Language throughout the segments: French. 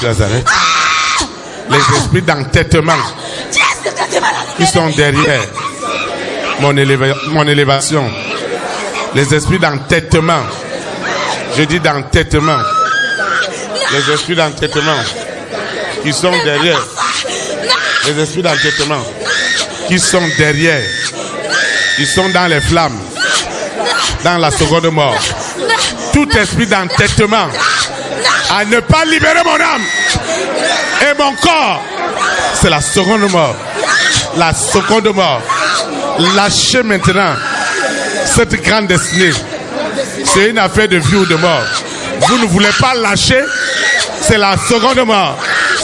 de Nazareth. Les esprits d'entêtement qui sont derrière mon élévation. Les esprits d'entêtement. Je dis d'entêtement. Les esprits d'entêtement qui sont derrière. Les esprits d'entêtement qui sont derrière. Ils sont dans les flammes. Dans la seconde mort. Tout esprit d'entêtement à ne pas libérer mon âme et mon corps, c'est la seconde mort. La seconde mort. Lâchez maintenant cette grande destinée. C'est une affaire de vie ou de mort. Vous ne voulez pas lâcher, c'est la seconde mort.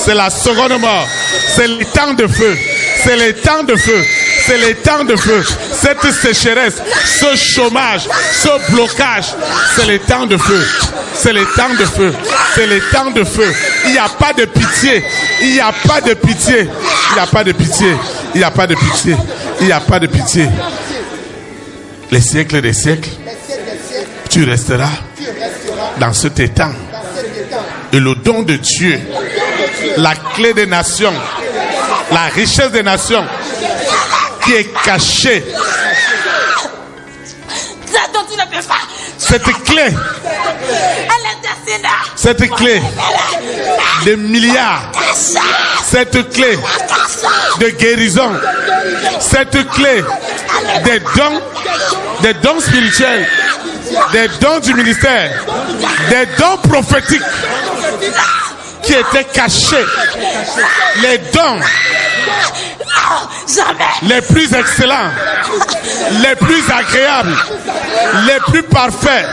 C'est la seconde mort. C'est le temps de feu. C'est le temps de feu. C'est le temps de feu. Cette sécheresse, ce chômage, ce blocage, c'est le temps de feu. C'est le temps de feu. C'est le temps de feu. Il n'y a pas de pitié. Il n'y a pas de pitié. Il n'y a pas de pitié. Il n'y a pas de pitié. Il n'y a pas de pitié. Les siècles des siècles, tu resteras dans cet étang. Et le don de Dieu, la clé des nations, la richesse des nations, qui est cachée. Cette clé, cette clé de milliards, cette clé de guérison, cette clé des dons spirituels, des dons du ministère, des dons prophétiques qui étaient cachés, les dons les plus excellents, les plus agréables, les plus parfaits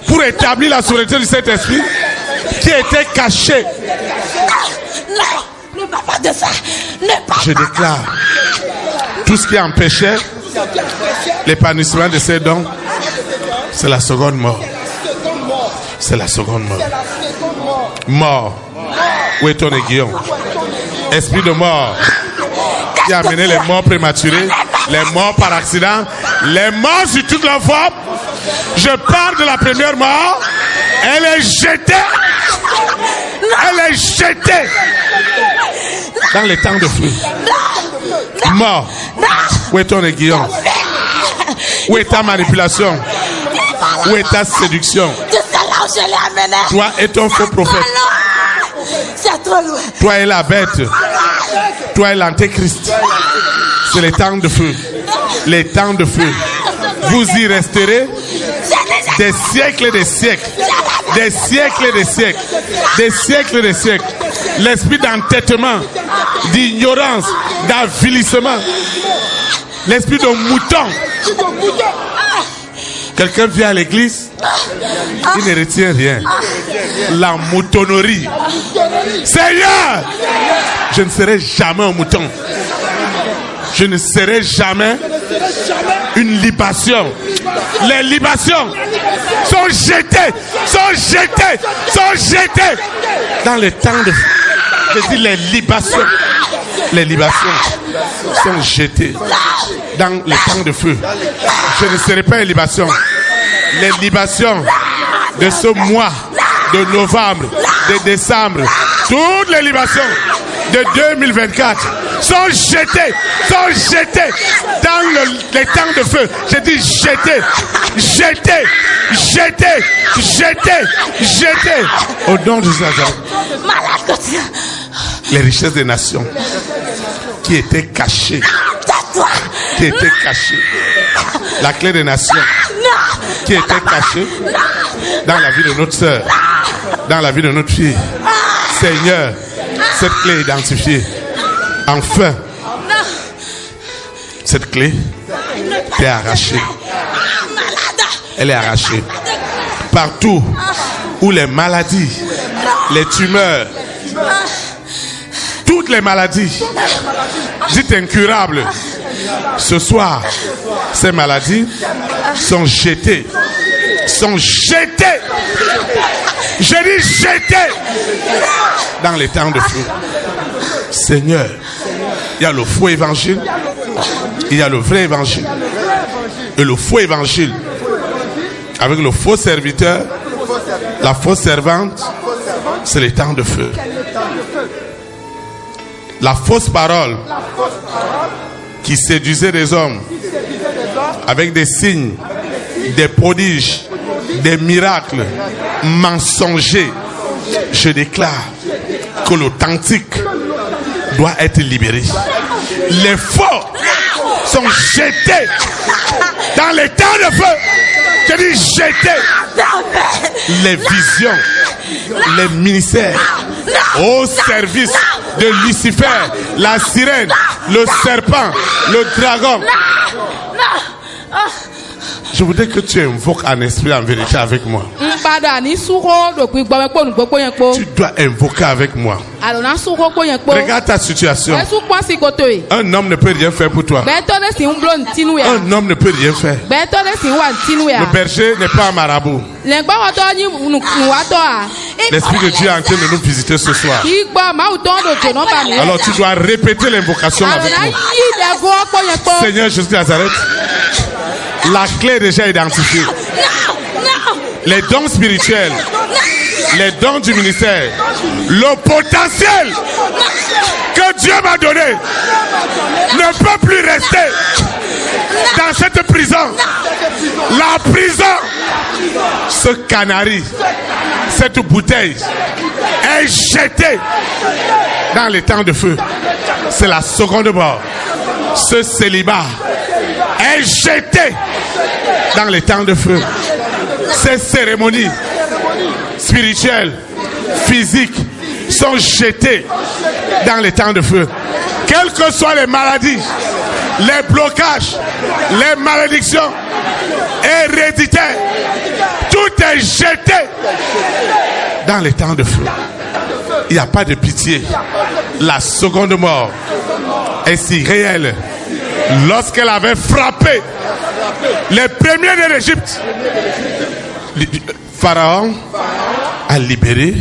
pour établir la souveraineté du Saint-Esprit qui étaient cachés. Je déclare tout ce qui empêchait l'épanouissement de ces dons, c'est la seconde mort. C'est la seconde mort. Mort. Où est ton aiguillon? Esprit de mort qui a amené les morts prématurés, les morts par accident, les morts sur toute la forme. Je parle de la première mort. Elle est jetée. Elle est jetée dans les temps de feu. Mort. Où est ton aiguillon? Où est ta manipulation? Où est ta séduction? Toi et ton faux prophète. Toi et la bête. Toi et l'antéchrist. C'est les temps de feu. Les temps de feu. Vous y resterez des siècles et des siècles. Des siècles et des siècles. Des siècles et des siècles. L'esprit d'entêtement, d'ignorance, d'avilissement. L'esprit de mouton. Quelqu'un vient à l'église, il ne retient rien. La moutonnerie. Seigneur, je ne serai jamais un mouton. Je ne serai jamais une libation. Les libations sont jetées dans les temps de... Je dis les libations. Les libations sont jetées dans les temps de feu. Je ne serai pas une libation. Les libations de ce mois de novembre, de décembre, toutes les libations de 2024 sont jetées dans les temps de feu. Je dis jetées. Au nom de Jésus. Les richesses des nations qui étaient cachées. La clé des nations qui était cachée dans la vie de notre sœur, dans la vie de notre fille. Seigneur, cette clé est identifiée. Enfin, cette clé est arrachée. Elle est arrachée. Partout où les maladies, les tumeurs, toutes les maladies dites incurables, ce soir, ces maladies sont jetées. Je dis jetées dans les temps de feu. Seigneur, il y a le faux évangile, il y a le vrai évangile. Et le faux évangile, avec le faux serviteur, La fausse servante, c'est le temps de feu. La fausse parole qui séduisait les hommes avec des signes, des prodiges, des miracles mensongers. Je déclare que l'authentique doit être libéré. Les faux sont jetés dans les temps de feu. Je dis jetés. Les visions, les ministères au service de Lucifer, la sirène, le serpent, le dragon. Je voudrais que tu invoques un esprit en vérité avec moi. Tu dois invoquer avec moi. Regarde ta situation. Un homme ne peut rien faire pour toi. Un homme ne peut rien faire. Le berger n'est pas un marabout. L'Esprit de Dieu est en train de nous visiter ce soir. Alors tu dois répéter l'invocation avec moi. Seigneur Jésus de Nazareth, la clé est déjà identifiée. Les dons spirituels, les dons du ministère, le potentiel que Dieu m'a donné ne peut plus rester dans cette prison. La prison, ce canari, cette bouteille est jetée dans les temps de feu. C'est la seconde mort. Ce célibat est jeté dans les temps de feu. Ces cérémonies spirituelles, physiques sont jetées dans les temps de feu. Quelles que soient les maladies, les blocages, les malédictions héréditaires, tout est jeté dans les temps de feu. Il n'y a pas de pitié. La seconde mort est si réelle. Lorsqu'elle avait frappé les premiers de l'Égypte, Pharaon a libéré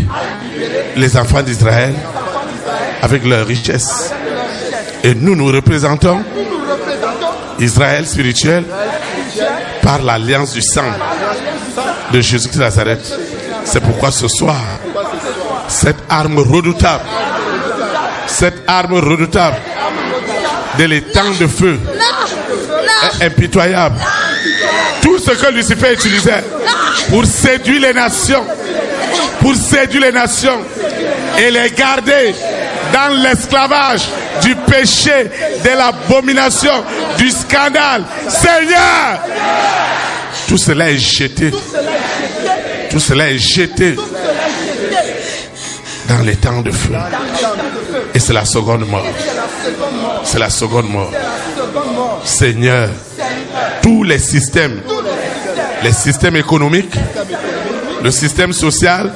les enfants d'Israël avec leur richesse. Et nous représentons Israël spirituel par l'alliance du sang de Jésus de Nazareth. C'est pourquoi ce soir, cette arme redoutable de les temps de feu est impitoyable. Tout ce que Lucifer utilisait pour séduire les nations, et les garder dans l'esclavage du péché, de l'abomination, du scandale. Seigneur, tout cela est jeté. Tout cela est jeté dans les temps de feu. Et c'est la seconde mort. C'est la seconde mort. Seigneur, tous les systèmes économiques, le système social,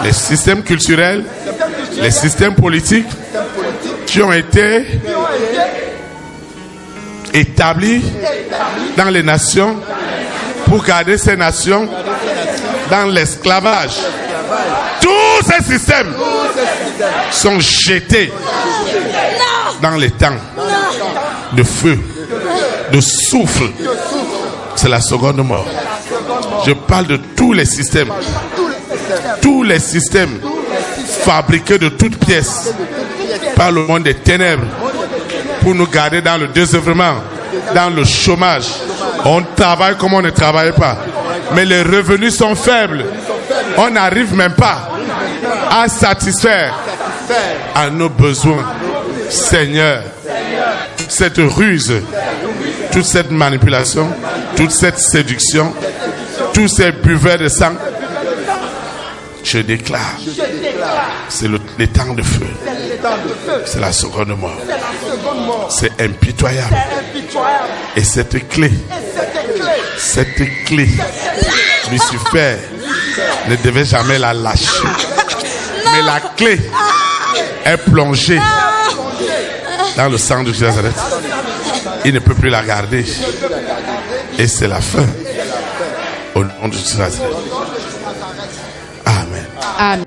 les systèmes culturels, les systèmes politiques qui ont été établis dans les nations pour garder ces nations dans l'esclavage. Tous ces systèmes sont jetés dans les temps de feu, de souffle. C'est la seconde mort. Je parle de tous les systèmes. Tous les systèmes fabriqués de toutes pièces par le monde des ténèbres pour nous garder dans le désœuvrement, dans le chômage. On travaille comme on ne travaille pas. Mais les revenus sont faibles. On n'arrive même pas à satisfaire à nos besoins. Seigneur, toute cette ruse, toute cette manipulation, toute cette séduction, tous ces buveurs de sang, je déclare, c'est les temps de feu. C'est la seconde mort. C'est impitoyable. Et cette clé, Lucifer ne devait jamais la lâcher. Mais la clé est plongée dans le sang de Jésus. Il ne peut plus la garder. Et c'est la fin. Au nom de Jésus. Amen. Amen.